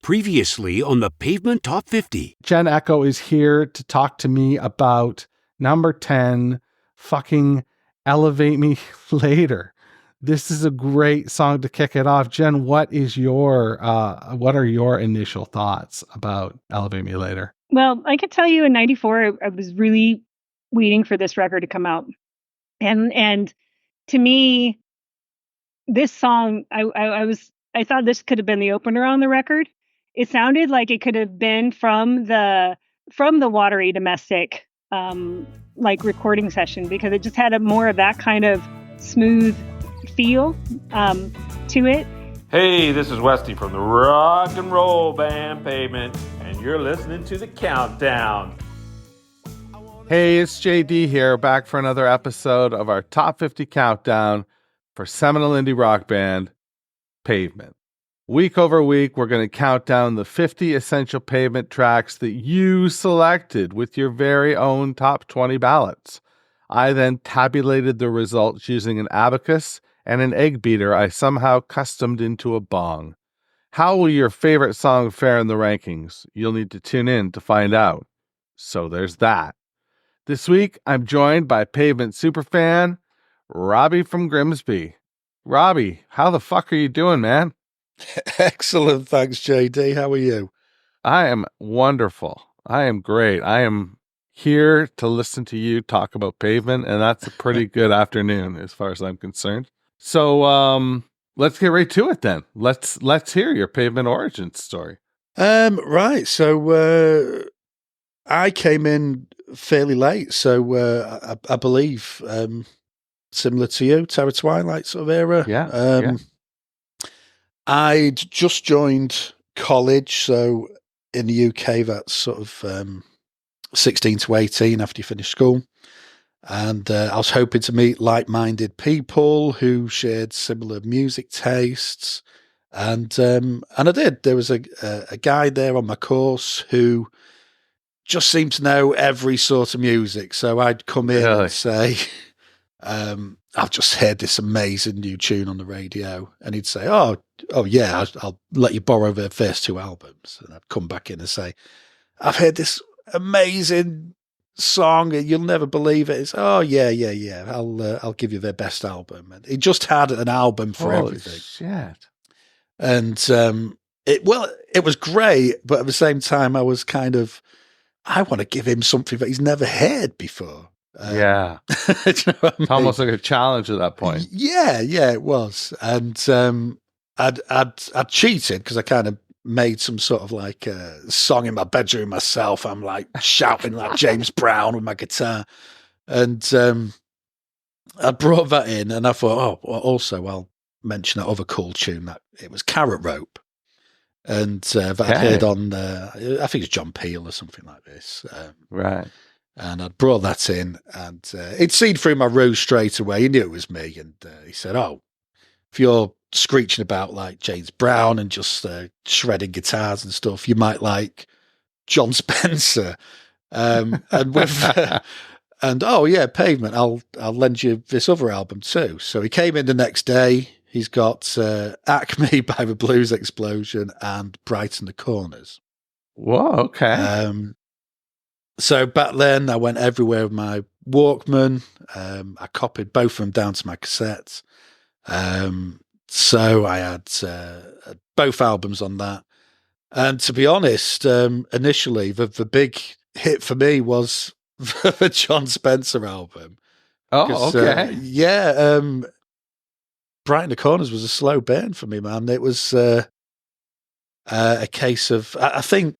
Previously on the Pavement Top 50. Jen Echo is here to talk to me about number 10, fucking Elevate Me Later. This is a great song to kick it off. Jen, what are your initial thoughts about Elevate Me Later? Well, I could tell you in 94, I was really waiting for this record to come out. And to me, this song, I thought this could have been the opener on the record. It sounded like it could have been from the Watery Domestic like recording session, because it just had more of that kind of smooth feel to it. Hey, this is Westy from the rock and roll band Pavement, and you're listening to the Countdown. Hey, it's JD here, back for another episode of our Top 50 Countdown for seminal indie rock band Pavement. Week over week, we're going to count down the 50 essential Pavement tracks that you selected with your very own top 20 ballots. I then tabulated the results using an abacus and an egg beater I somehow customed into a bong. How will your favorite song fare in the rankings? You'll need to tune in to find out. So there's that. This week, I'm joined by Pavement superfan, Robbie from Grimsby. Robbie, how the fuck are you doing, man? Excellent, thanks, JD. How are you? I am wonderful. I am great. I am here to listen to you talk about Pavement, and that's a pretty good afternoon as far as I'm concerned. So let's get right to it then. Let's hear your Pavement origin story. Right. So I came in fairly late. So I believe similar to you, Terror Twilight sort of era. Yeah. I'd just joined college, so in the UK, that's sort of 16 to 18 after you finish school. And I was hoping to meet like-minded people who shared similar music tastes. And I did. There was a guy there on my course who just seemed to know every sort of music. So I'd come in and say, I've just heard this amazing new tune on the radio. And he'd say, oh yeah, I'll let you borrow the first two albums. And I'd come back in and say, I've heard this amazing song and you'll never believe it. It's, oh yeah. I'll give you their best album. And he just had an album for everything. Shit. And it was great, but at the same time I was kind of, I want to give him something that he's never heard before. Yeah. Do you know what I mean? Almost like a challenge at that point. Yeah, it was. And I'd cheated because I kind of made some sort of like a song in my bedroom myself. I'm like shouting like James Brown with my guitar. And I brought that in and I thought, also I'll mention that other cool tune that it was Carrot Rope. And that I'd heard on, I think it's John Peel or something like this. Right. And I'd brought that in, and he'd seen through my ruse straight away. He knew it was me, and he said, "Oh, if you're screeching about like James Brown and just shredding guitars and stuff, you might like John Spencer." And with and oh yeah, Pavement. I'll lend you this other album too. So he came in the next day. He's got Acme by the Blues Explosion and Brighten the Corners. Whoa, okay. So back then, I went everywhere with my Walkman. I copied both of them down to my cassettes. So I had both albums on that. And to be honest, initially, the big hit for me was the John Spencer album. Oh, okay. Brighten the Corners was a slow burn for me, man. It was a case of, I think,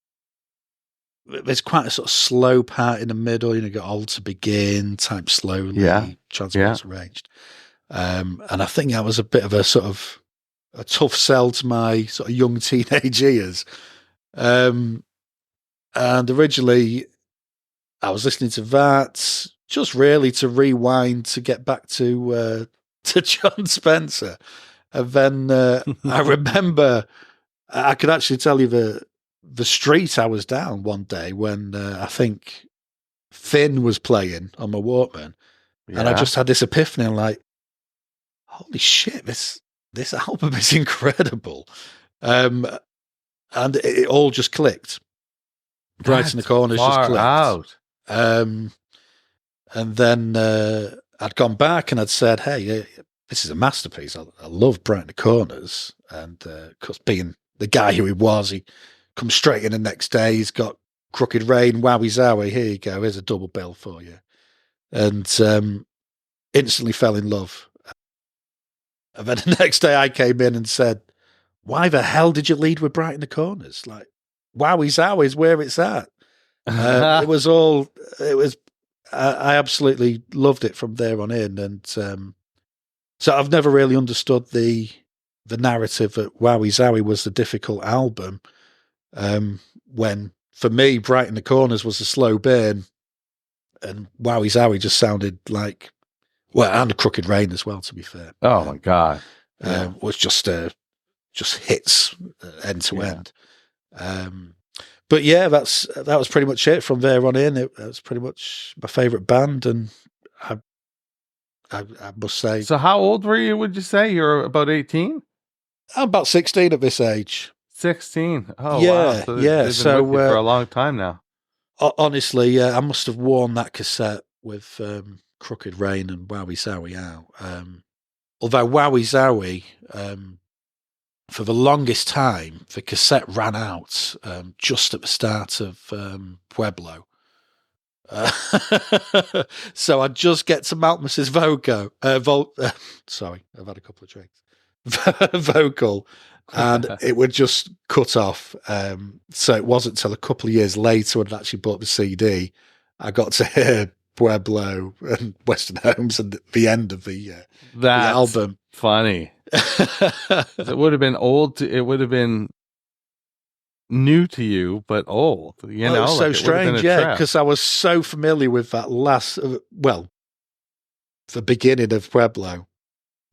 there's quite a sort of slow part in the middle, you got All to Begin, type slowly, transport arranged. And I think that was a bit of a sort of a tough sell to my sort of young teenage ears. And originally I was listening to that just really to rewind to get back to John Spencer. And then I remember I could actually tell you the street I was down one day when I think Finn was playing on my Walkman, and I just had this epiphany. I'm like, holy shit, this album is incredible. and it all just clicked. Bright in the Corners just clicked. Out. And then I'd gone back and I'd said, hey, this is a masterpiece. I love Bright in the Corners. And because being the guy who he was, he comes straight in the next day. He's got Crooked Rain, Wowie Zowie. Here you go. Here's a double bill for you. And instantly fell in love. And then the next day I came in and said, why the hell did you lead with Bright in the Corners? Like, Wowie Zowie is where it's at. I absolutely loved it from there on in. And so I've never really understood the narrative that Wowie Zowie was the difficult album. When, for me, Bright in the Corners was a slow burn, and Wowie Zowie just sounded like, well, and Crooked Rain as well, to be fair. Oh my God. Was just hits end to end. But yeah, that was pretty much it from there on in. That was pretty much my favourite band, and I must say. So how old were you, would you say? You're about 18? I'm about 16 at this age. 16. Oh, yeah, wow. So yeah. They've been with you for a long time now. Honestly, I must have worn that cassette with Crooked Rain and Wowie Zowie out. Although Wowie Zowie, for the longest time, the cassette ran out just at the start of Pueblo. So I'd just get to Malkmus's sorry, I've had a couple of drinks. Vocal, and it would just cut off. So it wasn't until a couple of years later when I actually bought the CD, I got to hear Pueblo and Western Homes and the end of the album. Funny. It would have been old. It would have been new to you, but old. You know, it was so strange, because I was so familiar with that the beginning of Pueblo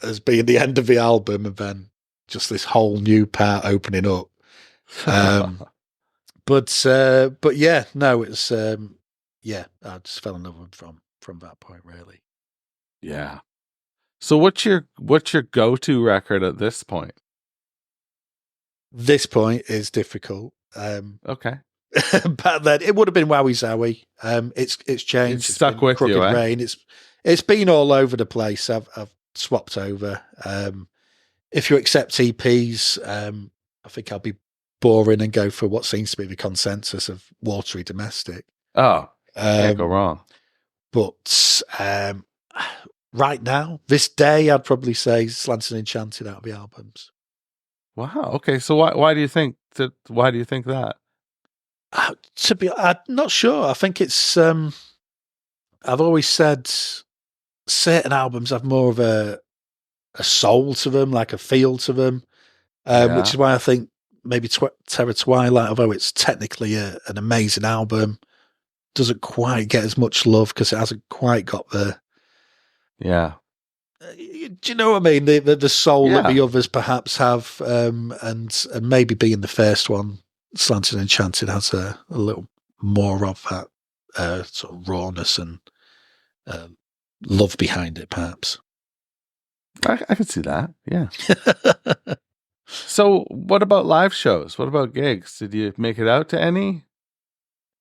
as being the end of the album, and then just this whole new part opening up. But yeah, no, it's I just fell in love with them from that point, really. Yeah. So what's your go-to record at this point? This point is difficult. Okay. Back then it would have been Wowie Zowie. It's changed. It's stuck with Crooked you, Rain. It's been all over the place. I've swapped over. If you accept EPs, I think I'll be boring and go for what seems to be the consensus of Watery Domestic. Oh, can't go wrong. But right now, this day, I'd probably say Slanted and Enchanted out of the albums. Wow. Okay. So why do you think that? Why do you think that? I'm not sure. I think it's. I've always said certain albums have more of a soul to them, like a feel to them, which is why I think maybe Terror Twilight, although it's technically an amazing album, doesn't quite get as much love because it hasn't quite got the. Yeah. Do you know what I mean? The soul that the others perhaps have, and maybe being the first one, Slanted and Enchanted has a little more of that sort of rawness and love behind it, perhaps. I could see that. Yeah. So, what about live shows? What about gigs? Did you make it out to any?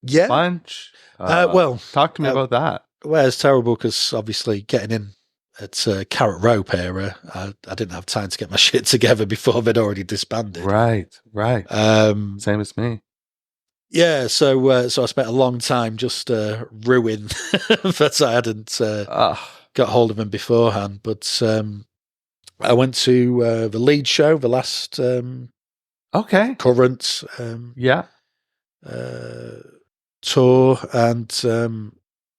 Yeah. Bunch? Well, talk to me about that. Well, it's terrible because obviously getting in at Carrot Rope era, I didn't have time to get my shit together before they'd already disbanded. Right. Same as me. Yeah, so I spent a long time just ruined that I hadn't got hold of them beforehand. But I went to the Leeds show, the last current tour, and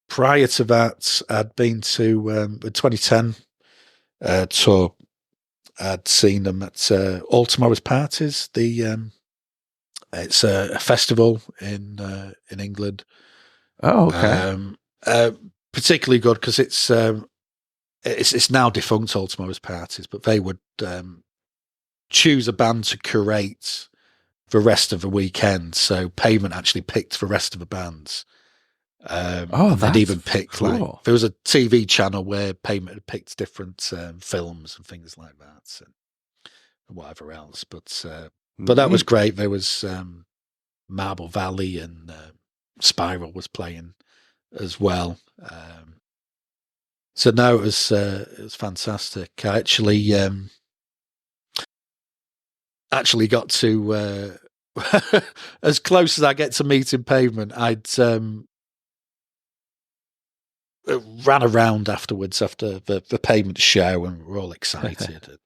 prior to that, I'd been to the 2010 tour. I'd seen them at All Tomorrow's Parties. It's a festival in England. Oh, okay. Particularly good because it's now defunct, All Tomorrow's Parties, but they would choose a band to curate the rest of the weekend. So Pavement actually picked the rest of the bands. They'd even picked cool. there was a TV channel where Pavement had picked different films and things like that and whatever else. But But that was great. There was Marble Valley and Spiral was playing as well. So no, it was fantastic. I actually got to as close as I get to Meeting Pavement. I'd ran around afterwards after the Pavement show, and we were all excited.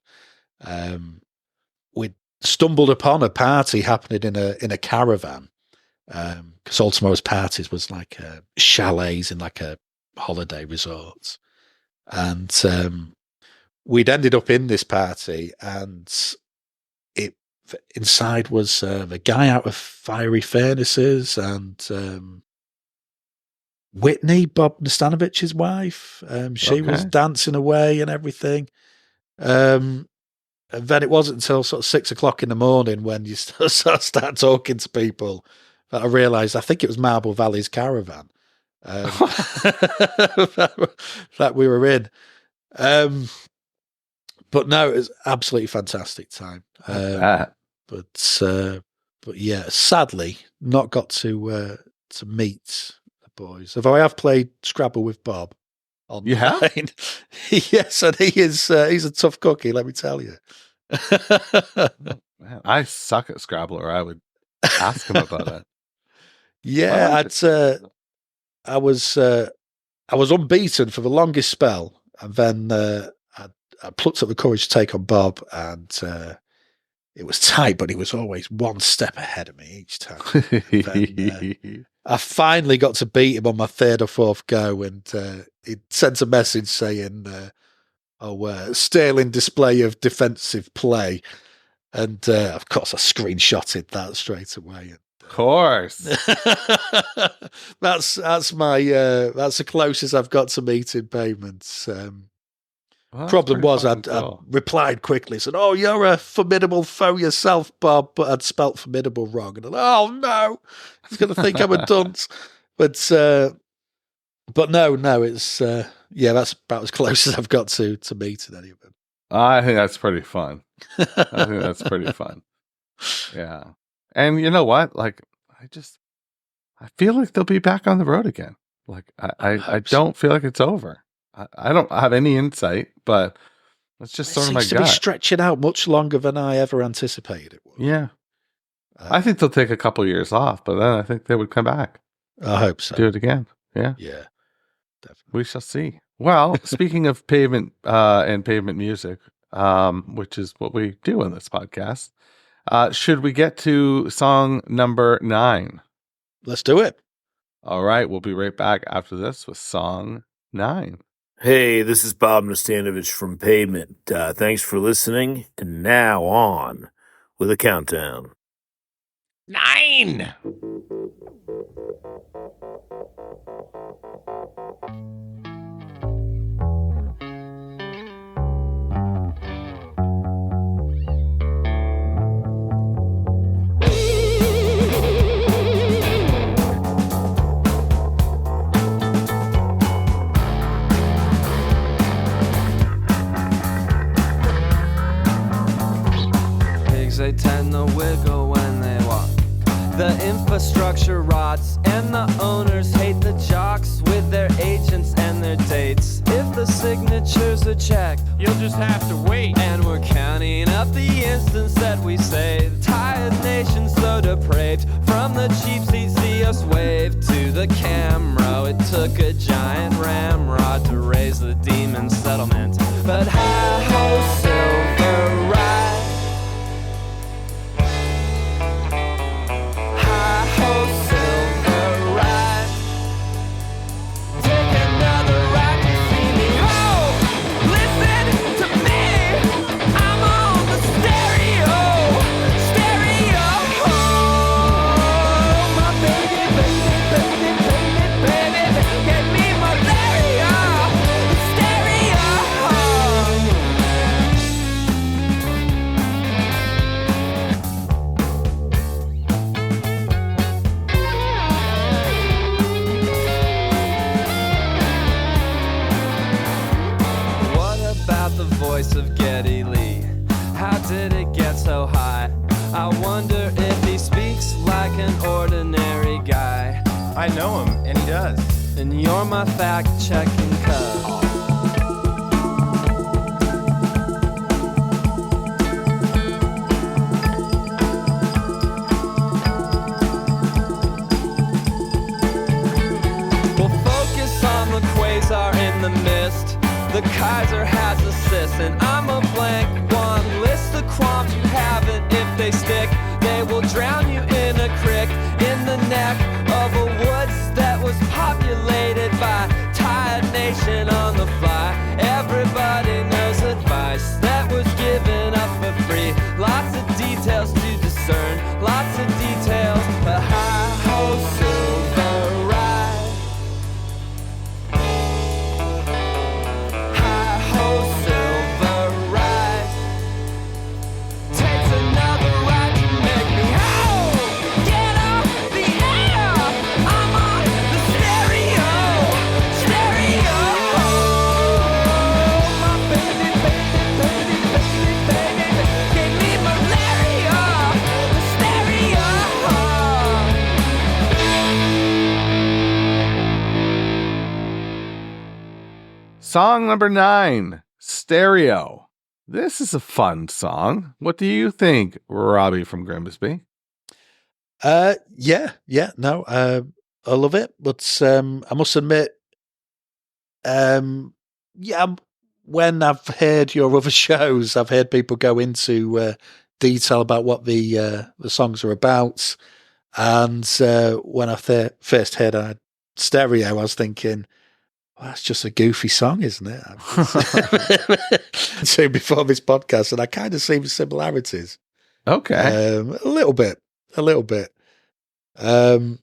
We stumbled upon a party happening in a caravan, because all tomorrow's parties was like chalets in like a holiday resort, and we'd ended up in this party, and inside was the guy out of Fiery Furnaces and Whitney, Bob Nastanovich's wife. She was dancing away and everything. And then it wasn't until sort of 6 o'clock in the morning when you start talking to people that I realised I think it was Marble Valley's caravan that we were in. But no, it was absolutely fantastic time. But yeah, sadly, not got to meet the boys. Although I have played Scrabble with Bob online. You have? Yes, and he's a tough cookie, let me tell you. Man, I suck at Scrabble, or I would ask him about that. Yeah, I was unbeaten for the longest spell, and then I plucked up the courage to take on Bob, and it was tight, but he was always one step ahead of me each time. Then, I finally got to beat him on my third or fourth go, and he sent a message saying, sterling display of defensive play. And of course, I screenshotted that straight away. Of course. That's the closest I've got to Meeting Pavement. Problem was, I'd replied quickly, said, "Oh, you're a formidable foe yourself, Bob," but I'd spelt formidable wrong, and oh no, he's going to think I'm a dunce. But no, it's that's about as close as I've got to meeting any of them. I think that's pretty fun. Yeah, and you know what? Like, I feel like they'll be back on the road again. Like, I don't feel like it's over. I don't have any insight, but it's just sort of my gut. It seems to be stretching out much longer than I ever anticipated it would. Yeah. I think they'll take a couple of years off, but then I think they would come back. I hope so. Do it again. Yeah. Yeah, definitely. We shall see. Well, speaking of Pavement and Pavement music, which is what we do in this podcast, should we get to song number 9? Let's do it. All right. We'll be right back after this with song 9. Hey, this is Bob Nastanovich from Pavement. Thanks for listening. And now on with a countdown. 9! They tend to wiggle when they walk. The infrastructure rots, and the owners hate the jocks with their agents and their dates. If the signatures are checked, You'll just have to wait. and we're counting up the instants that we saved. Tired nation so depraved, from the cheap seats see us wave to the camera. It took a giant ramrod to raise the demon settlement, but hi-ho, silver ride. Get me my an ordinary guy. I know him, and he does. And you're my fact-checking cuz. We'll focus on the quasar in the mist. The Kaiser has assists, and I'm a blank one. List the qualms you haven't. If they stick, they will drown you in a crick, in the neck of a woods that was populated by tired nation on the fly. Everybody knows advice that was given up for free. Lots of details to discern, lots of details. A high-ho silver ride. High-ho silver ride. Takes another ride to make me ho! Get off the air! I'm on the stereo! Stereo! My baby, baby, baby, baby, baby gave me malaria! The stereo! Song number 9, Stereo. This is a fun song. What do you think, Robbie from Grimsby? I love it, but I must admit, when I've heard your other shows, I've heard people go into detail about what the songs are about, and when I first heard Stereo, I was thinking, well, that's just a goofy song, isn't it? So before this podcast, and I kind of see the similarities. Okay. A little bit. And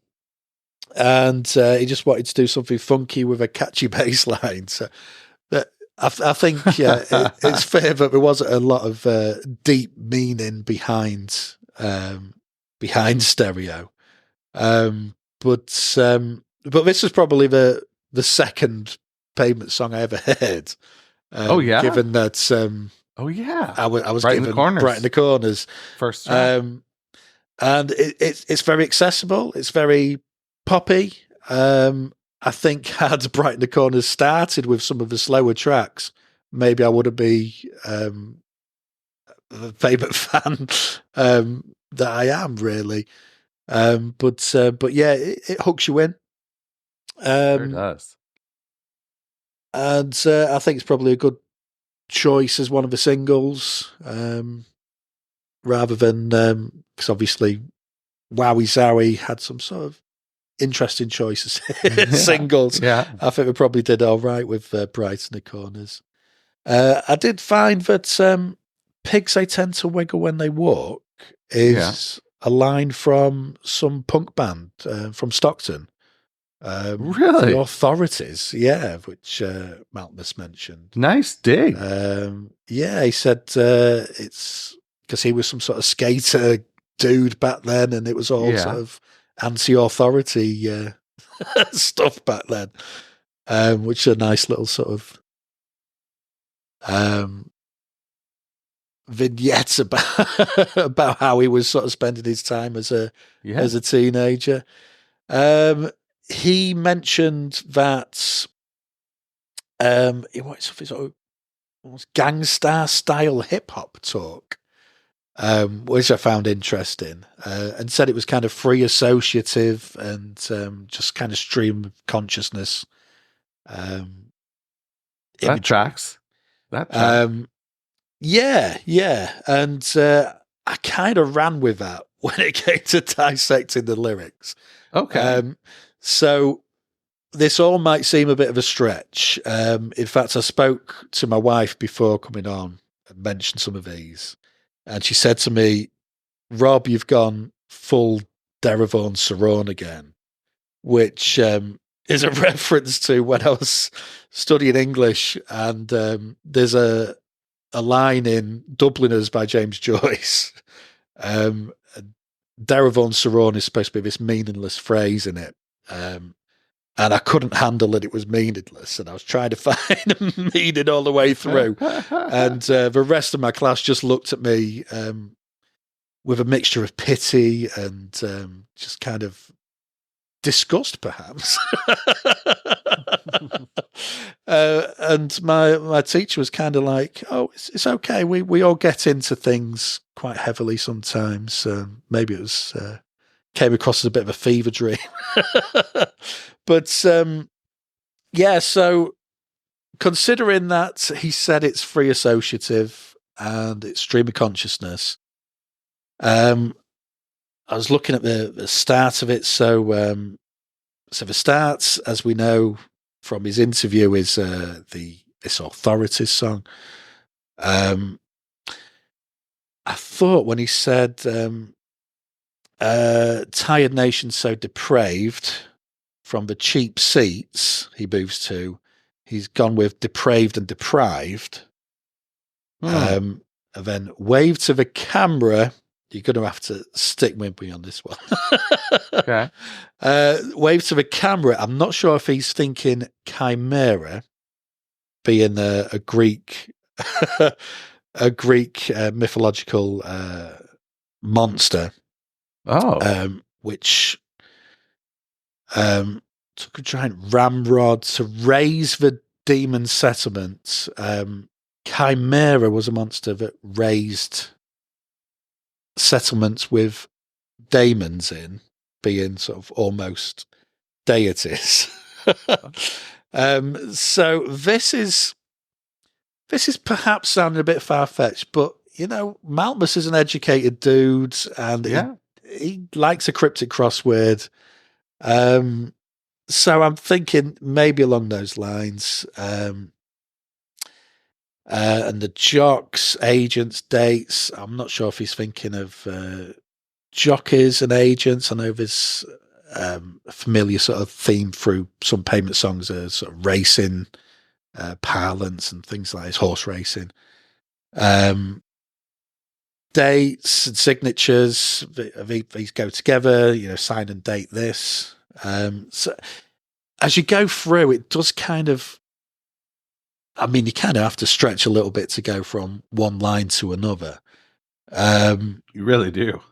he just wanted to do something funky with a catchy bass line. So I think, it's fair that there wasn't a lot of deep meaning behind Stereo. But this was probably the second Pavement song I ever heard. Given that, I was Bright in given the Corners. Bright in the Corners. First track. And it's very accessible. It's very poppy. I think had Bright in the Corners started with some of the slower tracks, maybe I would have been the Pavement fan that I am, really. But yeah, it hooks you in. Sure does. And I think it's probably a good choice as one of the singles, rather than because obviously Wowie Zowie had some sort of interesting choices singles. Yeah, I think we probably did all right with Bright in the Corners. I did find that pigs they tend to wiggle when they walk is a line from some punk band from Stockton. Really? The Authorities, which Malkmus mentioned. Nice dig. He said it's because he was some sort of skater dude back then, and it was all sort of anti-authority stuff back then, which is a nice little sort of vignette about how he was sort of spending his time as a teenager. He mentioned that he wanted something sort of almost gangster style hip hop talk, which I found interesting, and said it was kind of free associative and just kind of stream of consciousness. That tracks. And I kind of ran with that when it came to dissecting the lyrics. Okay. So this all might seem a bit of a stretch. In fact, I spoke to my wife before coming on and mentioned some of these. And she said to me, Rob, you've gone full Derivon Saron again, which is a reference to when I was studying English. And there's a line in Dubliners by James Joyce. Derivon Saron is supposed to be this meaningless phrase in it. And I couldn't handle that it was meaningless, and I was trying to find a meaning all the way through. And the rest of my class just looked at me with a mixture of pity and just kind of disgust, perhaps. And my teacher was kind of like, "Oh, it's okay. We all get into things quite heavily sometimes. Maybe it was came across as a bit of a fever dream." But yeah, so considering that he said it's free associative and it's stream of consciousness, I was looking at the start of it. So the start, as we know from his interview, is this Authorities song. I thought when he said tired nation so depraved, from the cheap seats he moves to, he's gone with depraved and deprived. And then wave to the camera. You're going to have to stick with me on this one. Okay. Wave to the camera. I'm not sure if he's thinking chimera, being a Greek, a Greek mythological monster. Oh. Which took a giant ramrod to raise the demon settlement. Chimera was a monster that raised settlements with daemons in, being sort of almost deities. So this is perhaps sounding a bit far-fetched, but Malkmus is an educated dude, and he likes a cryptic crossword. So I'm thinking maybe along those lines. And the jocks, agents, dates. I'm not sure if he's thinking of jockeys and agents. I know there's a familiar sort of theme through some Pavement songs, sort of racing parlance and things like this, horse racing. Dates and signatures, these go together, sign and date this. So as you go through, it does kind of, you kind of have to stretch a little bit to go from one line to another. You really do.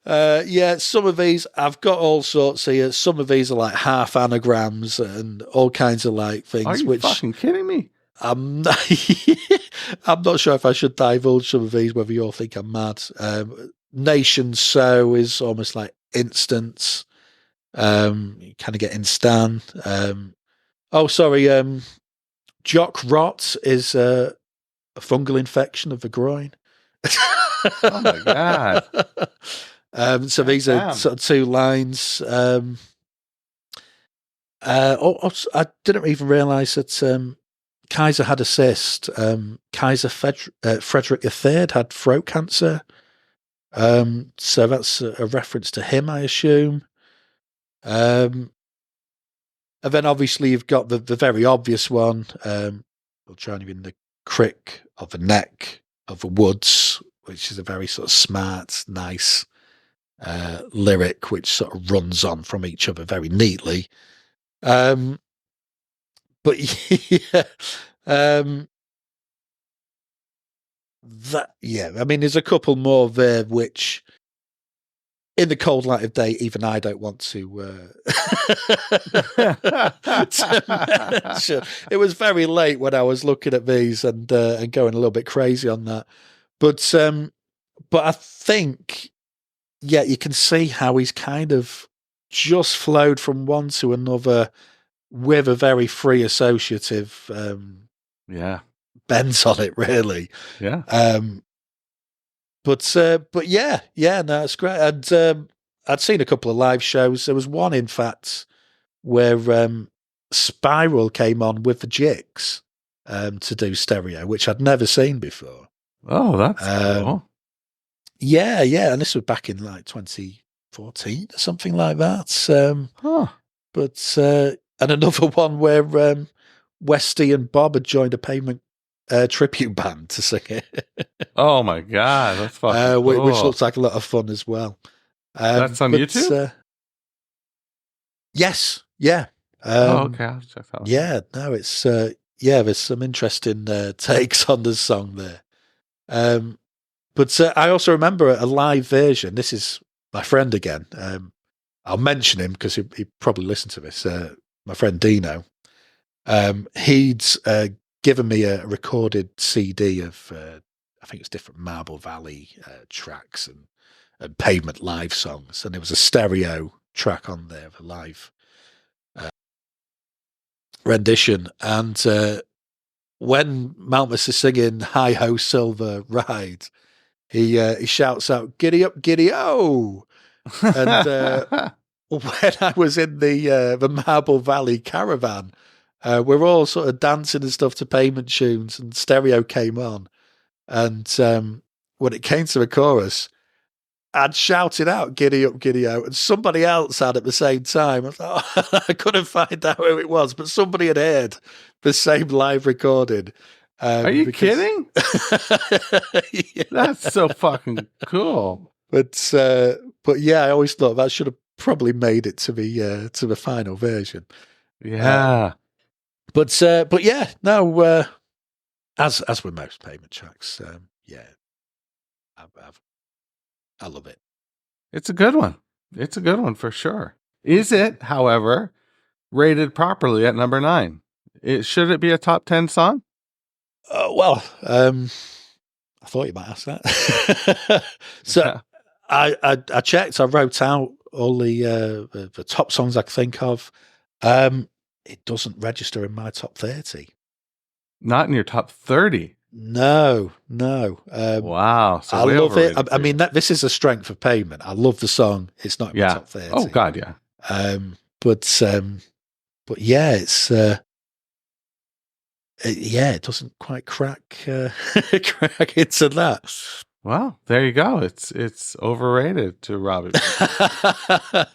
Yeah, some of these, I've got all sorts here. Some of these are like half anagrams and all kinds of like things. Are you fucking kidding me? I'm not sure if I should divulge some of these, whether you all think I'm mad. Nation so is almost like instance. You kind of get instan. Jock rot is a fungal infection of the groin. Oh my god. So these are sort of two lines. I didn't even realise that Kaiser had a cyst. Kaiser Frederick III had throat cancer. So that's a reference to him, I assume. And then obviously you've got the very obvious one. We'll try and in the crick of the neck of the woods, which is a very sort of smart, nice lyric, which sort of runs on from each other very neatly. But yeah, there's a couple more there which, in the cold light of day, even I don't want to mention. It was very late when I was looking at these and going a little bit crazy on that. But I think, you can see how he's kind of just flowed from one to another with a very free associative bent on it, really. Yeah. But no, it's great. And I'd seen a couple of live shows. There was one, in fact, where Spiral came on with the Jicks to do stereo, which I'd never seen before. Oh, that's cool. Yeah, and this was back in like 2014 or something like that. But and another one where Westy and Bob had joined a Pavement tribute band to sing it. Oh my god, that's fucking cool. Which looks like a lot of fun as well. That's on YouTube? Yes, yeah. Okay, I'll check that out. Yeah, no, it's there's some interesting takes on the song there. But I also remember a live version. This is my friend again. I'll mention him because he probably listened to this. My friend Dino. He'd given me a recorded CD of, I think it's different Marble Valley tracks and Pavement live songs. And there was a stereo track on there of a live rendition. And when Malkmus is singing Hi Ho Silver Ride, he shouts out, "Giddy up, giddy-o!" And when I was in the Marble Valley caravan, we're all sort of dancing and stuff to Pavement tunes, and stereo came on. And when it came to the chorus, I'd shouted out "Giddy up, giddy-o," and somebody else had at the same time. I thought, I couldn't find out who it was, but somebody had heard the same live recording. Are you kidding? Yeah. That's so fucking cool. But yeah, I always thought that should have probably made it to the final version. Yeah. But yeah, no. As with most Pavement tracks, yeah, I love it. It's a good one. It's a good one for sure. Is it, however, rated properly at number 9? Should it be a top 10 song? Well, I thought you might ask that. So Yeah. I checked. I wrote out all the top songs I could think of. It doesn't register in my top 30. Not in your top 30. No. Wow. So I way love it. overrated I mean, this is a strength of Pavement. I love the song. It's not in my top 30. Oh God, yeah. But yeah, it's it doesn't quite crack crack into that. Well, there you go. It's overrated to Robbie. That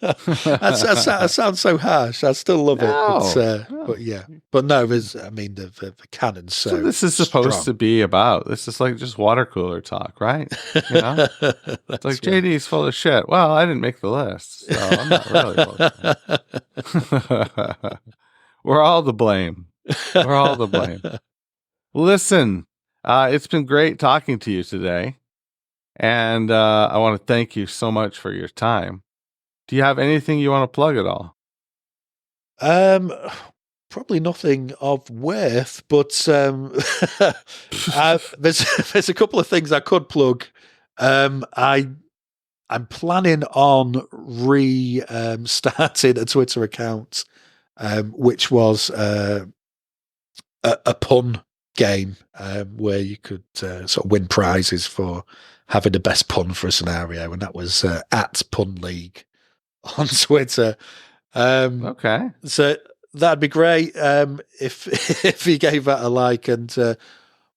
sounds so harsh. I still love it. No. But yeah. But no, the canon's so this is supposed strong. to be about. This is like just water cooler talk, right? You know? It's like JD's full of shit. Well, I didn't make the list, so I'm not really full of shit. We're all to blame. We're all to blame. Listen, it's been great talking to you today. And I want to thank you so much for your time. Do you have anything you want to plug at all? Probably nothing of worth, but there's a couple of things I could plug. I'm planning on starting a Twitter account, which was a pun game where you could sort of win prizes for having the best pun for a scenario, and that was at Pun League on Twitter. Okay, so that'd be great if you gave that a like, and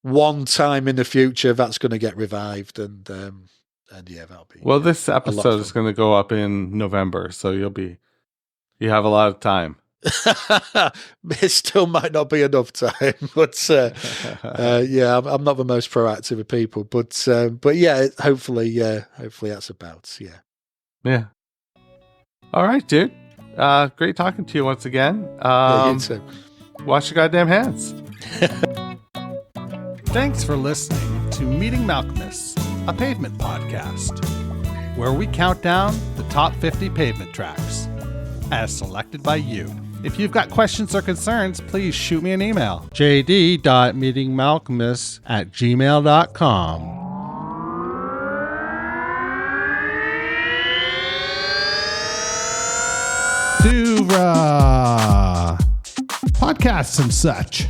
one time in the future that's going to get revived, and yeah, that'll be. Well, this episode is going to go up in November, so you have a lot of time. It still might not be enough time, but yeah, I'm not the most proactive of people, but yeah, hopefully that's about. Yeah. All right, dude. Great talking to you once again. Yeah, you too. Wash your goddamn hands. Thanks for listening to Meeting Malkmus, a Pavement podcast, where we count down the top 50 Pavement tracks, as selected by you. If you've got questions or concerns, please shoot me an email. jd.meetingmalkmus@gmail.com. To podcasts and such.